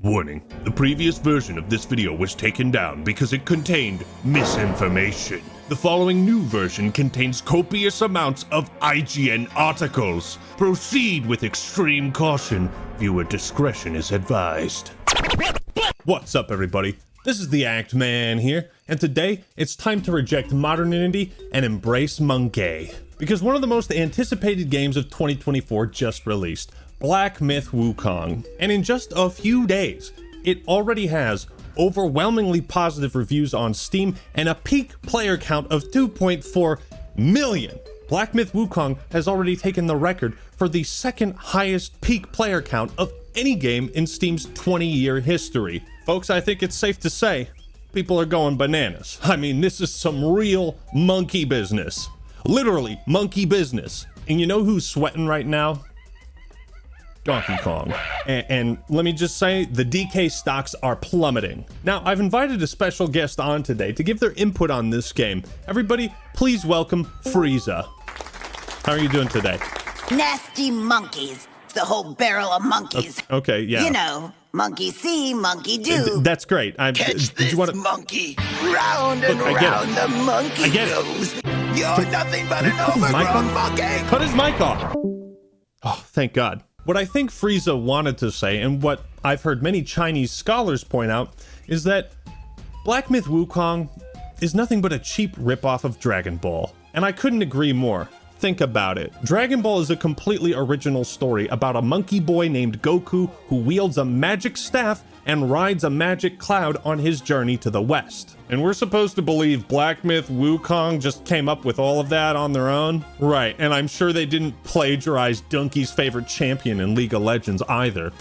Warning, the previous version of this video was taken down because it contained misinformation. The following new version contains copious amounts of IGN articles. Proceed with extreme caution. Viewer discretion is advised. What's up, everybody? This is the Act Man here, and today it's time to reject modernity and embrace monkey. Because one of the most anticipated games of 2024 just released, Black Myth: Wukong. And in just a few days, it already has overwhelmingly positive reviews on Steam and a peak player count of 2.4 million. Black Myth: Wukong has already taken the record for the second highest peak player count of any game in Steam's 20-year history. Folks, I think it's safe to say people are going bananas. I mean, this is some real monkey business. Literally monkey business. And you know who's sweating right now? Donkey Kong. And let me just say, the DK stocks are plummeting. Now, I've invited a special guest on today to give their input on this game. Everybody, please welcome Frieza. How are you doing today? Nasty monkeys. The whole barrel of monkeys. Okay, yeah. You know, monkey see, monkey do. That's great. Catch this monkey. Round and round the monkey goes. You're nothing but an overgrown monkey. Cut his mic off. Oh, thank God. What I think Frieza wanted to say, and what I've heard many Chinese scholars point out, is that Black Myth: Wukong is nothing but a cheap ripoff of Dragon Ball. And I couldn't agree more. Think about it. Dragon Ball is a completely original story about a monkey boy named Goku who wields a magic staff and rides a magic cloud on his journey to the west. And we're supposed to believe Black Myth: Wukong just came up with all of that on their own? Right, and I'm sure they didn't plagiarize Donkey's favorite champion in League of Legends either.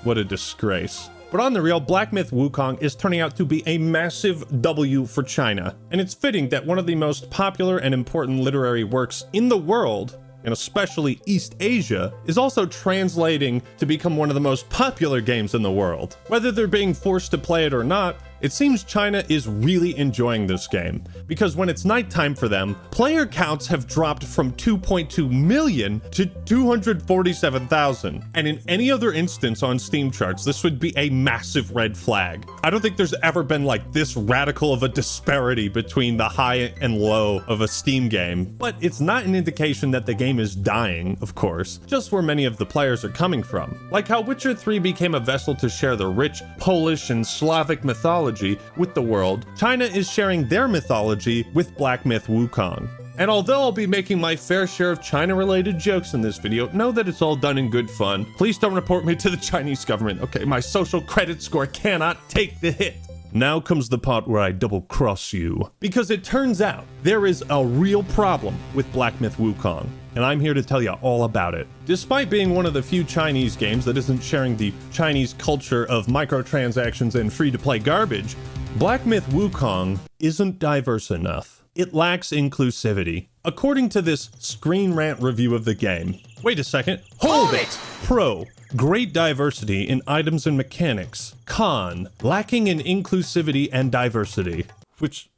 What a disgrace. But on the real, Black Myth: Wukong is turning out to be a massive W for China. And it's fitting that one of the most popular and important literary works in the world, and especially East Asia, is also translating to become one of the most popular games in the world. Whether they're being forced to play it or not, it seems China is really enjoying this game, because when it's nighttime for them, player counts have dropped from 2.2 million to 247,000. And in any other instance on Steam charts, this would be a massive red flag. I don't think there's ever been like this radical of a disparity between the high and low of a Steam game. But it's not an indication that the game is dying, of course, just where many of the players are coming from. Like how Witcher 3 became a vessel to share the rich Polish and Slavic mythology with the world, China is sharing their mythology with Black Myth: Wukong. And although I'll be making my fair share of China-related jokes in this video, know that it's all done in good fun. Please don't report me to the Chinese government, okay? My social credit score cannot take the hit. Now comes the part where I double-cross you. Because it turns out there is a real problem with Black Myth: Wukong, and I'm here to tell you all about it. Despite being one of the few Chinese games that isn't sharing the Chinese culture of microtransactions and free-to-play garbage, Black Myth: Wukong isn't diverse enough. It lacks inclusivity. According to this Screen Rant review of the game, wait a second, hold it! Pro, great diversity in items and mechanics. Con, lacking in inclusivity and diversity. Which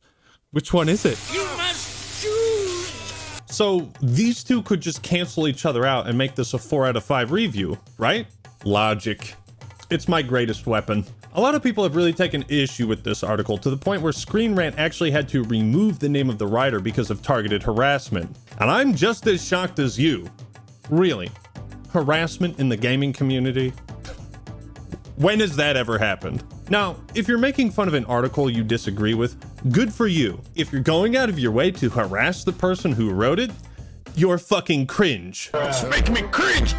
one is it? You must choose. So these two could just cancel each other out and make this a 4 out of 5 review, right? Logic. It's my greatest weapon. A lot of people have really taken issue with this article to the point where Screen Rant actually had to remove the name of the writer because of targeted harassment. And I'm just as shocked as you. Really. Harassment in the gaming community? When has that ever happened? Now, if you're making fun of an article you disagree with, good for you. If you're going out of your way to harass the person who wrote it, you're fucking cringe. It's making me cringe.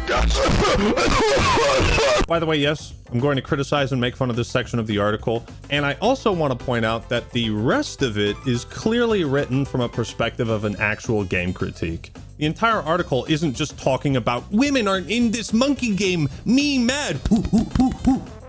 By the way, yes, I'm going to criticize and make fun of this section of the article, and I also want to point out that the rest of it is clearly written from a perspective of an actual game critique. The entire article isn't just talking about women aren't in this monkey game, me mad.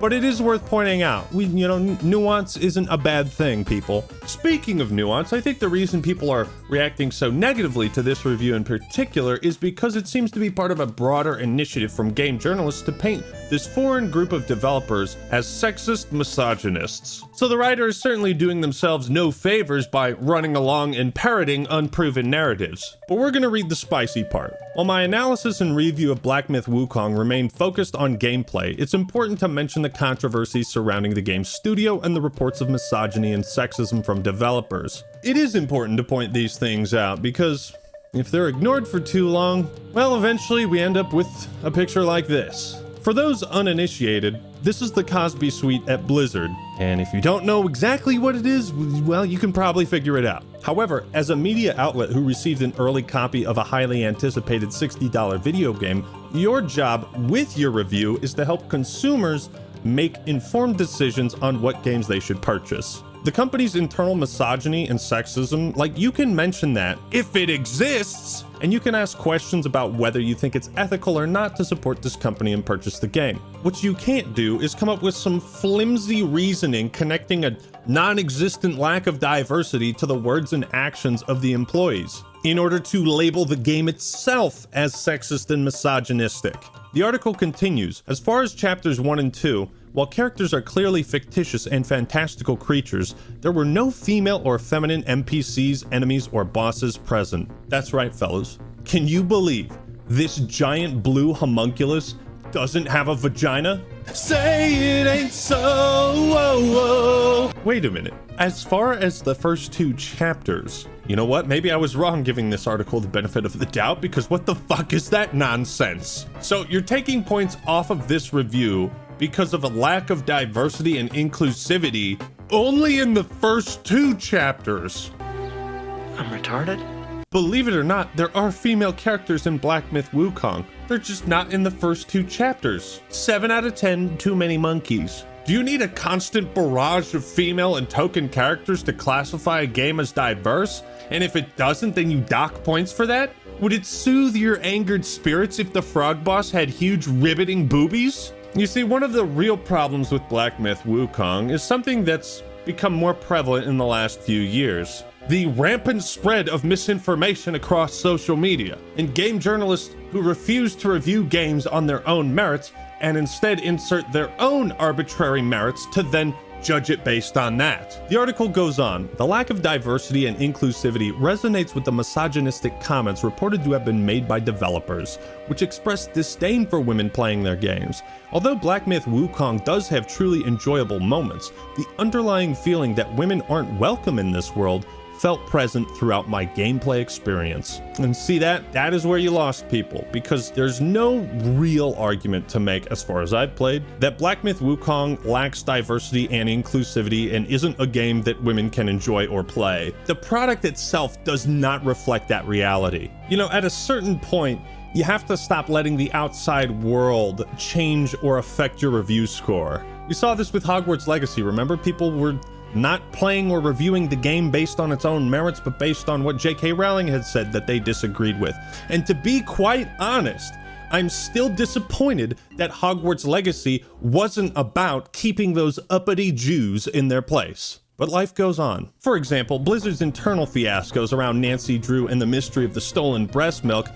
But it is worth pointing out, nuance isn't a bad thing, people. Speaking of nuance, I think the reason people are reacting so negatively to this review in particular is because it seems to be part of a broader initiative from game journalists to paint this foreign group of developers as sexist misogynists. So the writer is certainly doing themselves no favors by running along and parroting unproven narratives. But we're gonna read the spicy part. While my analysis and review of Black Myth Wukong remain focused on gameplay, it's important to mention the controversies surrounding the game's studio and the reports of misogyny and sexism from developers. It is important to point these things out because if they're ignored for too long, well, eventually we end up with a picture like this. For those uninitiated, this is the Cosby Suite at Blizzard, and if you don't know exactly what it is, well, you can probably figure it out. However, as a media outlet who received an early copy of a highly anticipated $60 video game, your job with your review is to help consumers make informed decisions on what games they should purchase. The company's internal misogyny and sexism, like, you can mention that if it exists, and you can ask questions about whether you think it's ethical or not to support this company and purchase the game. What you can't do is come up with some flimsy reasoning connecting a non-existent lack of diversity to the words and actions of the employees in order to label the game itself as sexist and misogynistic. The article continues, as far as chapters 1 and 2, while characters are clearly fictitious and fantastical creatures, there were no female or feminine NPCs, enemies, or bosses present. That's right, fellas. Can you believe this giant blue homunculus doesn't have a vagina? Say it ain't so. Wait a minute. As far as the first 2 chapters, you know what? Maybe I was wrong giving this article the benefit of the doubt, because what the fuck is that nonsense? So you're taking points off of this review because of a lack of diversity and inclusivity only in the first 2 chapters. I'm retarded? Believe it or not, there are female characters in Black Myth Wukong. They're just not in the first 2 chapters. 7 out of 10, too many monkeys. Do you need a constant barrage of female and token characters to classify a game as diverse? And if it doesn't, then you dock points for that? Would it soothe your angered spirits if the frog boss had huge riveting boobies? You see, one of the real problems with Black Myth Wukong is something that's become more prevalent in the last few years. The rampant spread of misinformation across social media, and game journalists who refuse to review games on their own merits and instead insert their own arbitrary merits to then judge it based on that. The article goes on, the lack of diversity and inclusivity resonates with the misogynistic comments reported to have been made by developers, which express disdain for women playing their games. Although Black Myth Wukong does have truly enjoyable moments, the underlying feeling that women aren't welcome in this world felt present throughout my gameplay experience. And see, that is where you lost people, because there's no real argument to make, as far as I've played, that Black Myth Wukong lacks diversity and inclusivity and isn't a game that women can enjoy or play. The product itself does not reflect that reality. You know, at a certain point, you have to stop letting the outside world change or affect your review score. We saw this with Hogwarts Legacy, remember? People were not playing or reviewing the game based on its own merits, but based on what J.K. Rowling had said that they disagreed with. And to be quite honest, I'm still disappointed that Hogwarts Legacy wasn't about keeping those uppity Jews in their place. But life goes on. For example, Blizzard's internal fiascos around Nancy Drew and the mystery of the stolen breast milk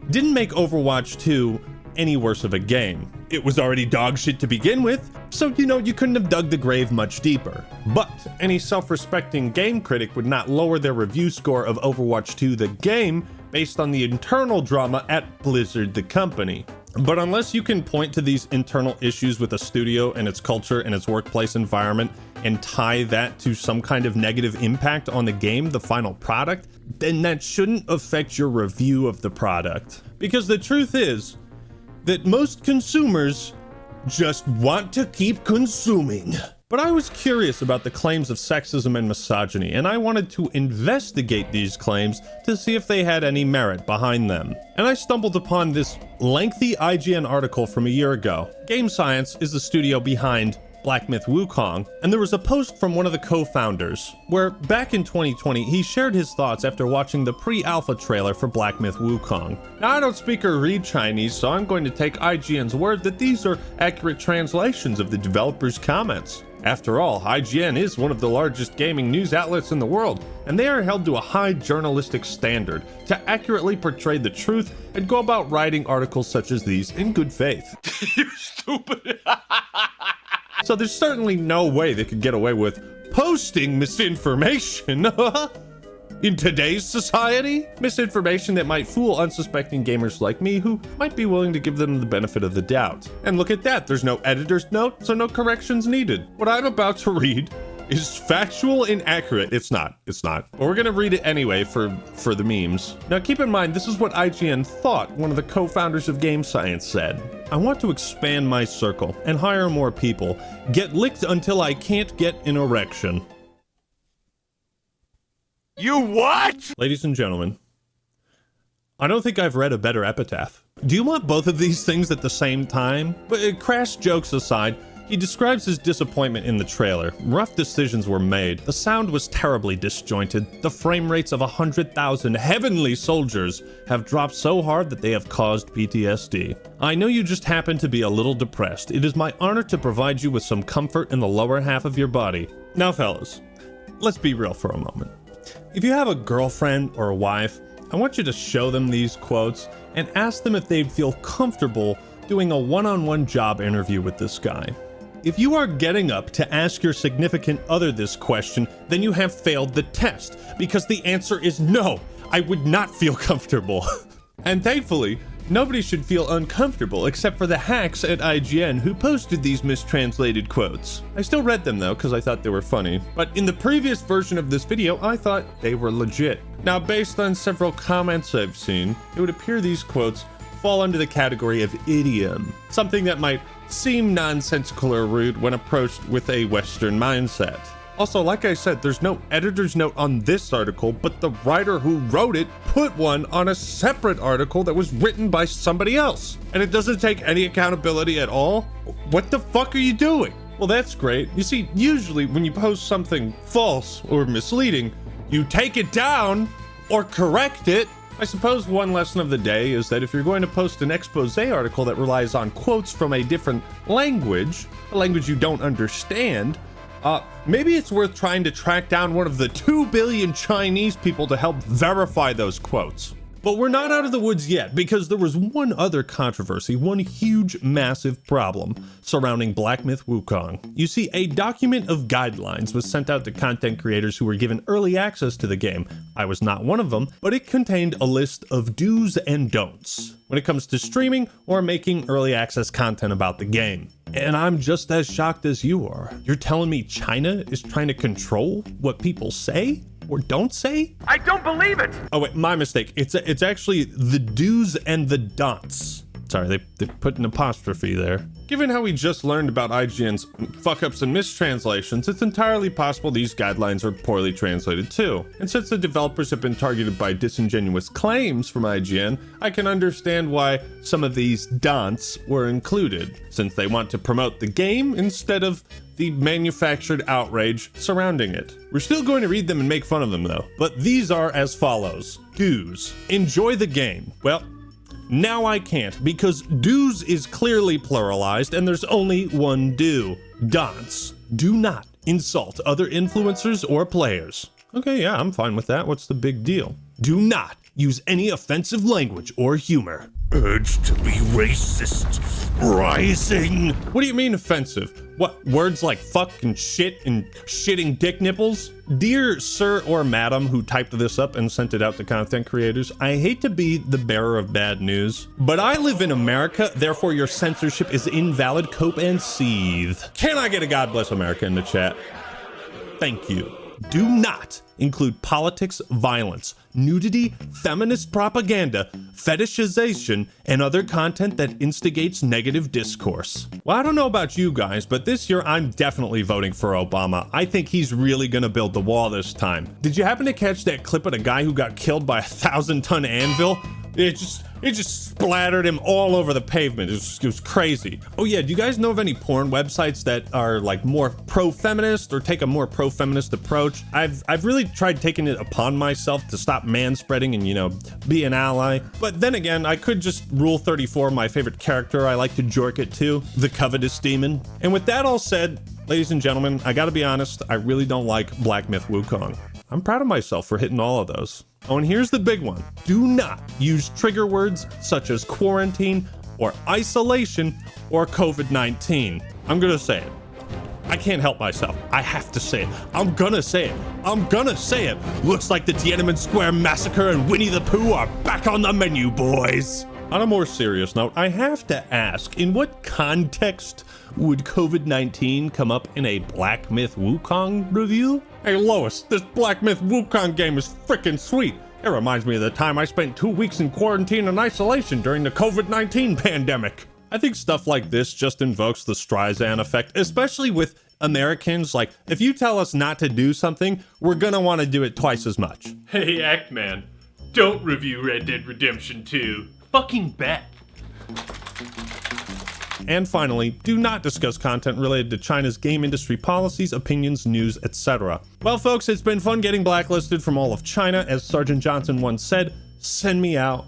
didn't make Overwatch 2 any worse of a game. It was already dog shit to begin with, so you couldn't have dug the grave much deeper. But any self-respecting game critic would not lower their review score of Overwatch 2 the game based on the internal drama at Blizzard the company. But unless you can point to these internal issues with a studio and its culture and its workplace environment and tie that to some kind of negative impact on the game, the final product, then that shouldn't affect your review of the product. Because the truth is that most consumers just want to keep consuming. But I was curious about the claims of sexism and misogyny, and I wanted to investigate these claims to see if they had any merit behind them. And I stumbled upon this lengthy IGN article from a year ago. Game Science is the studio behind Black Myth Wukong, and there was a post from one of the co-founders where back in 2020 he shared his thoughts after watching the pre-alpha trailer for Black Myth Wukong. Now, I don't speak or read Chinese, so I'm going to take IGN's word that these are accurate translations of the developer's comments. After all, IGN is one of the largest gaming news outlets in the world, and they are held to a high journalistic standard to accurately portray the truth and go about writing articles such as these in good faith. You stupid. So there's certainly no way they could get away with posting misinformation in today's society. Misinformation that might fool unsuspecting gamers like me who might be willing to give them the benefit of the doubt. And look at that, there's no editor's note, so no corrections needed. What I'm about to read is factual and accurate. It's not. But we're gonna read it anyway for the memes. Now keep in mind, this is what IGN thought one of the co-founders of Game Science said. I want to expand my circle and hire more people. Get licked until I can't get an erection. You what? Ladies and gentlemen, I don't think I've read a better epitaph. Do you want both of these things at the same time? But crass jokes aside, he describes his disappointment in the trailer. Rough decisions were made. The sound was terribly disjointed. The frame rates of 100,000 heavenly soldiers have dropped so hard that they have caused PTSD. I know you just happen to be a little depressed. It is my honor to provide you with some comfort in the lower half of your body. Now fellas, let's be real for a moment. If you have a girlfriend or a wife, I want you to show them these quotes and ask them if they'd feel comfortable doing a one-on-one job interview with this guy. If you are getting up to ask your significant other this question, then you have failed the test, because the answer is no, I would not feel comfortable. And thankfully, nobody should feel uncomfortable except for the hacks at IGN who posted these mistranslated quotes. I still read them though, because I thought they were funny. But in the previous version of this video, I thought they were legit. Now, based on several comments I've seen, it would appear these quotes fall under the category of idiom, something that might seem nonsensical or rude when approached with a Western mindset. Also, like I said, there's no editor's note on this article, but the writer who wrote it put one on a separate article that was written by somebody else. And it doesn't take any accountability at all? What the fuck are you doing? Well, that's great. You see, usually when you post something false or misleading, you take it down or correct it. I suppose one lesson of the day is that if you're going to post an expose article that relies on quotes from a different language, a language you don't understand, maybe it's worth trying to track down one of the 2 billion Chinese people to help verify those quotes. But we're not out of the woods yet, because there was one other controversy, one huge, massive problem surrounding Black Myth Wukong. You see, a document of guidelines was sent out to content creators who were given early access to the game. I was not one of them, but it contained a list of do's and don'ts when it comes to streaming or making early access content about the game. And I'm just as shocked as you are. You're telling me China is trying to control what people say? Or don't say? I don't believe it! Oh wait, my mistake. It's actually the do's and the don'ts. Sorry, they put an apostrophe there. Given how we just learned about IGN's fuck-ups and mistranslations, it's entirely possible these guidelines are poorly translated too. And since the developers have been targeted by disingenuous claims from IGN, I can understand why some of these don'ts were included, since they want to promote the game instead of the manufactured outrage surrounding it. We're still going to read them and make fun of them though, but these are as follows. Do's. Enjoy the game. Well, now I can't, because do's is clearly pluralized and there's only one do. Don'ts. Do not insult other influencers or players. Okay, yeah, I'm fine with that. What's the big deal? Do not use any offensive language or humor. Urge to be racist rising. What do you mean offensive? What, words like fuck and shit and shitting dick nipples? Dear sir or madam who typed this up and sent it out to content creators, I hate to be the bearer of bad news, but I live in America, therefore your censorship is invalid. Cope and seethe. Can I get a God bless America in the chat? Thank you. Do not include politics, violence, nudity, feminist propaganda, fetishization, and other content that instigates negative discourse. Well, I don't know about you guys, but this year I'm definitely voting for Obama. I think he's really gonna build the wall this time. Did you happen to catch that clip of the guy who got killed by a 1,000-ton anvil? It just splattered him all over the pavement. It was crazy. Oh yeah, do you guys know of any porn websites that are like more pro-feminist or take a more pro-feminist approach? I've really tried taking it upon myself to stop manspreading and, you know, be an ally. But then again, I could just Rule 34 my favorite character I like to jork it to, the Covetous Demon. And with that all said, Ladies and gentlemen, I gotta be honest, I really don't like Black Myth Wukong. I'm proud of myself for hitting all of those. Oh, and here's the big one. Do not use trigger words such as quarantine or isolation or COVID-19. I'm gonna say it. I can't help myself. I have to say it. I'm gonna say it. I'm gonna say it. Looks like the Tiananmen Square massacre and Winnie the Pooh are back on the menu, boys. On a more serious note, I have to ask, in what context would COVID-19 come up in a Black Myth Wukong review? Hey Lois, this Black Myth Wukong game is freaking sweet. It reminds me of the time I spent 2 weeks in quarantine and isolation during the COVID-19 pandemic. I think stuff like this just invokes the Streisand effect, especially with Americans. Like, if you tell us not to do something, we're gonna want to do it twice as much. Hey, Act-Man, don't review Red Dead Redemption 2. Fucking bet. And finally, do not discuss content related to China's game industry policies, opinions, news, etc. Well, folks, it's been fun getting blacklisted from all of China. As Sergeant Johnson once said, send me out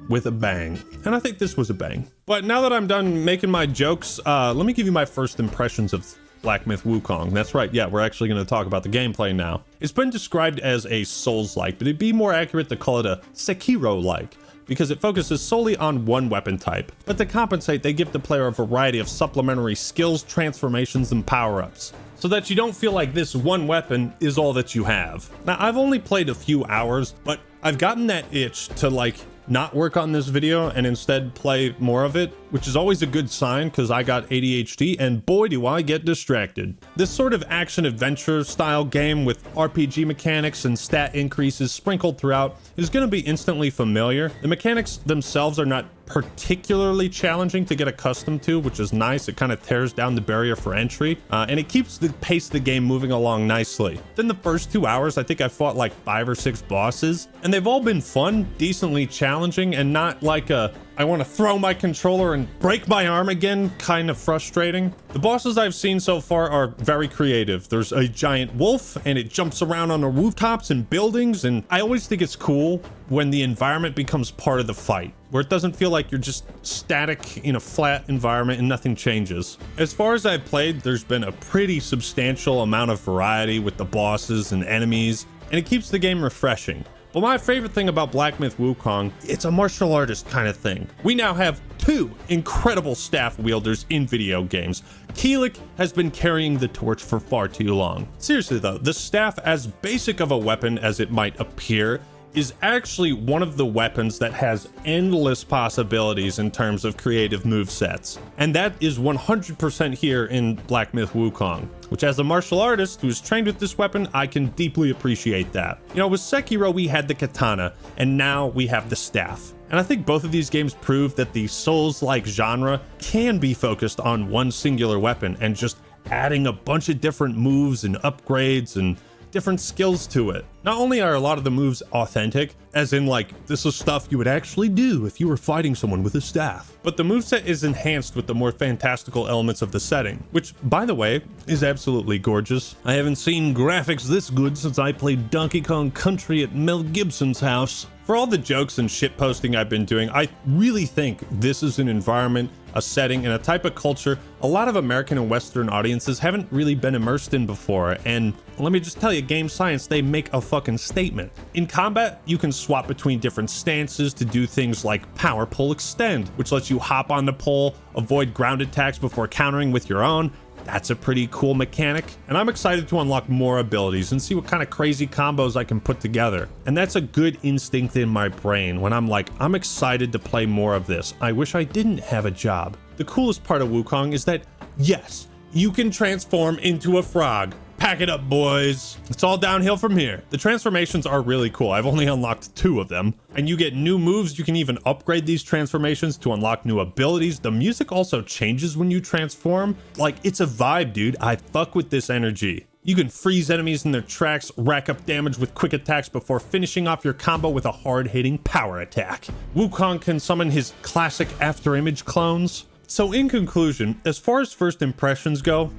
with a bang. And I think this was a bang. But now that I'm done making my jokes, let me give you my first impressions of Black Myth Wukong. That's right, yeah, we're actually going to talk about the gameplay now. It's been described as a Souls-like, but it'd be more accurate to call it a Sekiro-like, because it focuses solely on one weapon type. But to compensate, they give the player a variety of supplementary skills, transformations, and power-ups, so that you don't feel like this one weapon is all that you have. Now, I've only played a few hours, but I've gotten that itch to, like, not work on this video and instead play more of it, which is always a good sign because I got ADHD and boy do I get distracted. This sort of action adventure style game with RPG mechanics and stat increases sprinkled throughout is going to be instantly familiar. The mechanics themselves are not particularly challenging to get accustomed to, which is nice. It kind of tears down the barrier for entry, and it keeps the pace of the game moving along nicely. Then the first 2 hours, I think I fought like 5 or 6 bosses, and they've all been fun, decently challenging, and not like a I want to throw my controller and break my arm again kind of frustrating. The bosses I've seen so far are very creative. There's a giant wolf and it jumps around on the rooftops and buildings, and I always think it's cool when the environment becomes part of the fight, where it doesn't feel like you're just static in a flat environment and nothing changes. As far as I've played, there's been a pretty substantial amount of variety with the bosses and enemies, and it keeps the game refreshing. But my favorite thing about Black Myth Wukong, it's a martial artist kind of thing. We now have 2 incredible staff wielders in video games. Keelik has been carrying the torch for far too long. Seriously though, the staff, as basic of a weapon as it might appear, is actually one of the weapons that has endless possibilities in terms of creative movesets. And that is 100% here in Black Myth Wukong, which as a martial artist who's trained with this weapon, I can deeply appreciate that. You know, with Sekiro, we had the katana, and now we have the staff. And I think both of these games prove that the Souls-like genre can be focused on one singular weapon and just adding a bunch of different moves and upgrades and different skills to it. Not only are a lot of the moves authentic, as in like, this is stuff you would actually do if you were fighting someone with a staff, but the moveset is enhanced with the more fantastical elements of the setting, which, by the way, is absolutely gorgeous. I haven't seen graphics this good since I played Donkey Kong Country at Mel Gibson's house. For all the jokes and shitposting I've been doing, I really think this is an environment, a setting, and a type of culture a lot of American and Western audiences haven't really been immersed in before. And let me just tell you, game science, they make a fucking statement. In combat, you can swap between different stances to do things like power pull extend, which lets you hop on the pole, avoid ground attacks before countering with your own. That's a pretty cool mechanic, and I'm excited to unlock more abilities and see what kind of crazy combos I can put together. And that's a good instinct in my brain when I'm like, I'm excited to play more of this. I wish I didn't have a job. The coolest part of Wukong is that, yes, you can transform into a frog. Pack it up, boys. It's all downhill from here. The transformations are really cool. I've only unlocked 2 of them. And you get new moves. You can even upgrade these transformations to unlock new abilities. The music also changes when you transform. Like, it's a vibe, dude. I fuck with this energy. You can freeze enemies in their tracks, rack up damage with quick attacks before finishing off your combo with a hard-hitting power attack. Wukong can summon his classic afterimage clones. So in conclusion, as far as first impressions go,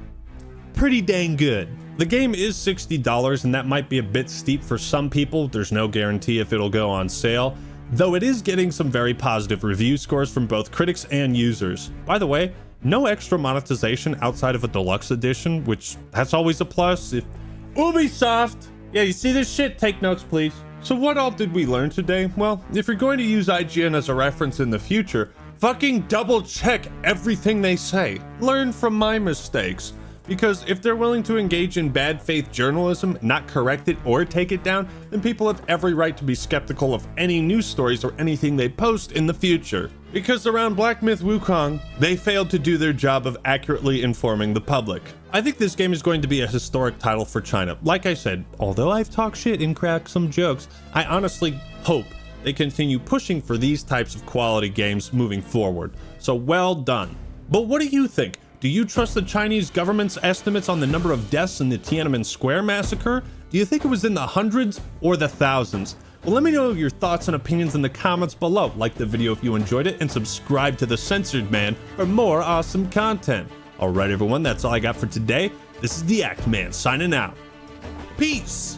pretty dang good. The game is $60, and that might be a bit steep for some people. There's no guarantee if it'll go on sale, though it is getting some very positive review scores from both critics and users. By the way, No extra monetization outside of a deluxe edition, which that's always a plus. If Ubisoft, yeah, you see this shit? Take notes, please. So what all did we learn today? Well, if you're going to use IGN as a reference in the future, fucking double check everything they say. Learn from my mistakes. Because if they're willing to engage in bad faith journalism, not correct it or take it down, then people have every right to be skeptical of any news stories or anything they post in the future. Because around Black Myth Wukong, they failed to do their job of accurately informing the public. I think this game is going to be a historic title for China. Like I said, although I've talked shit and cracked some jokes, I honestly hope they continue pushing for these types of quality games moving forward. So well done. But what do you think? Do you trust the Chinese government's estimates on the number of deaths in the Tiananmen Square massacre? Do you think it was in the hundreds or the thousands? Well, let me know your thoughts and opinions in the comments below. Like the video if you enjoyed it, and subscribe to The Censored Man for more awesome content. Alright everyone, that's all I got for today. This is the Act Man signing out. Peace!